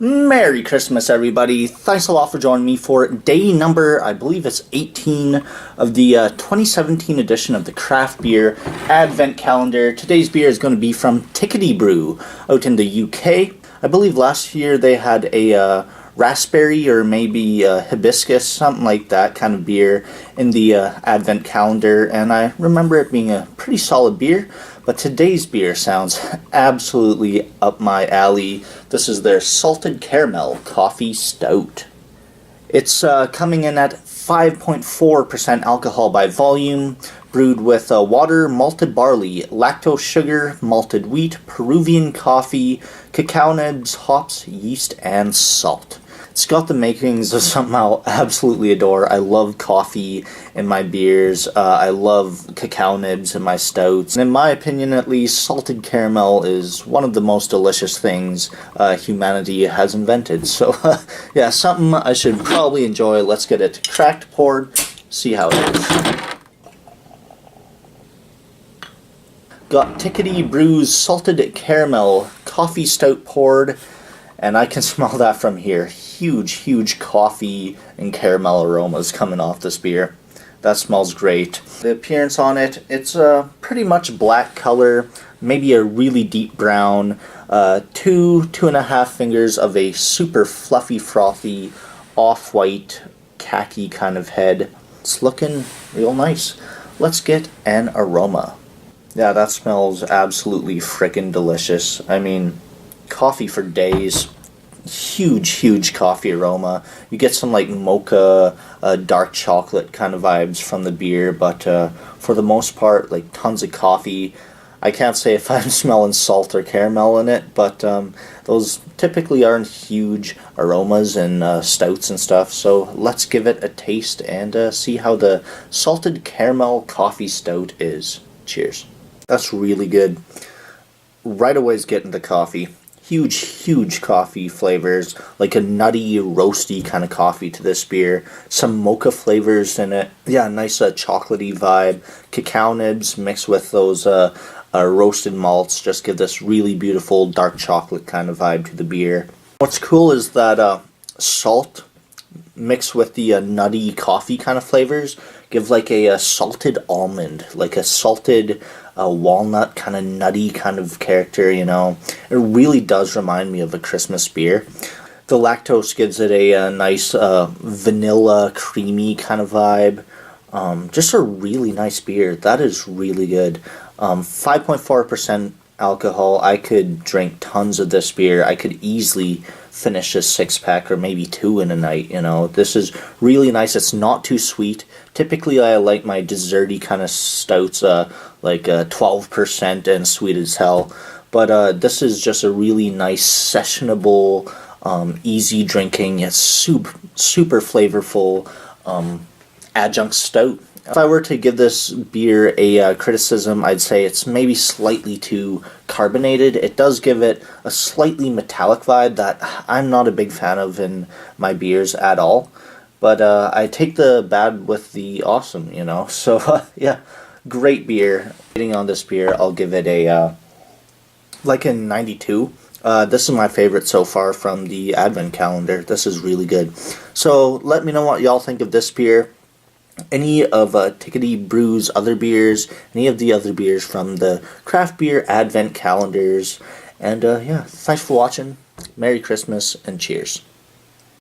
Merry Christmas, everybody. Thanks a lot for joining me for day number, I believe it's 18 of the 2017 edition of the Craft Beer Advent Calendar. Today's beer is going to be from Ticketybrew out in the UK. I believe last year they had a raspberry or maybe hibiscus, something like that kind of beer in the Advent Calendar, and I remember it being a pretty solid beer. But today's beer sounds absolutely up my alley. This is their Salted Caramel Coffee Stout. It's coming in at 5.4% alcohol by volume, brewed with water, malted barley, lactose sugar, malted wheat, Peruvian coffee, cacao nibs, hops, yeast, and salt. It's got the makings of something I'll absolutely adore. I love coffee in my beers. I love cacao nibs in my stouts. And in my opinion, at least, salted caramel is one of the most delicious things humanity has invented. So, yeah, something I should probably enjoy. Let's get it cracked, poured, see how it is. Got Tickety-Brew's Salted Caramel Coffee Stout poured, and I can smell that from here. Huge coffee and caramel aromas coming off this beer. That smells great. The appearance on it, it's a pretty much black color, maybe a really deep brown, two and a half fingers of a super fluffy, frothy, off-white, khaki kind of head. It's looking real nice. Let's get an aroma. Yeah, that smells absolutely frickin' delicious. I mean, coffee for days. Huge coffee aroma. You get some like mocha, dark chocolate kind of vibes from the beer, but for the most part, like tons of coffee. I can't say if I'm smelling salt or caramel in it, but those typically aren't huge aromas in stouts and stuff, so let's give it a taste and see how the Salted Caramel Coffee Stout is. Cheers. That's really good. Right away is getting the coffee. Huge coffee flavors, like a nutty, roasty kind of coffee to this beer. Some mocha flavors in it. Yeah, nice chocolatey vibe. Cacao nibs mixed with those roasted malts just give this really beautiful dark chocolate kind of vibe to the beer. What's cool is that salt mixed with the nutty coffee kind of flavors give like a salted almond, like a salted walnut kind of nutty kind of character, you know. It really does remind me of a Christmas beer. The lactose gives it a nice vanilla creamy kind of vibe. Just a really nice beer. That is really good. 5.4% alcohol. I could drink tons of this beer. I could easily finish a 6-pack or maybe 2 in a night, you know. This is really nice. It's not too sweet. Typically I like my desserty kind of stouts like 12% and sweet as hell, but this is just a really nice sessionable, easy drinking, it's super flavorful adjunct stout. If I were to give this beer a criticism, I'd say it's maybe slightly too carbonated. It does give it a slightly metallic vibe that I'm not a big fan of in my beers at all. But I take the bad with the awesome, you know. So, yeah, great beer. Rating on this beer, I'll give it a, like a 92. This is my favorite so far from the Advent Calendar. This is really good. So, let me know what y'all think of this beer. Any of Tickety-Brew's other beers, any of the other beers from the Craft Beer Advent Calendars. And yeah, thanks for watching. Merry Christmas and cheers.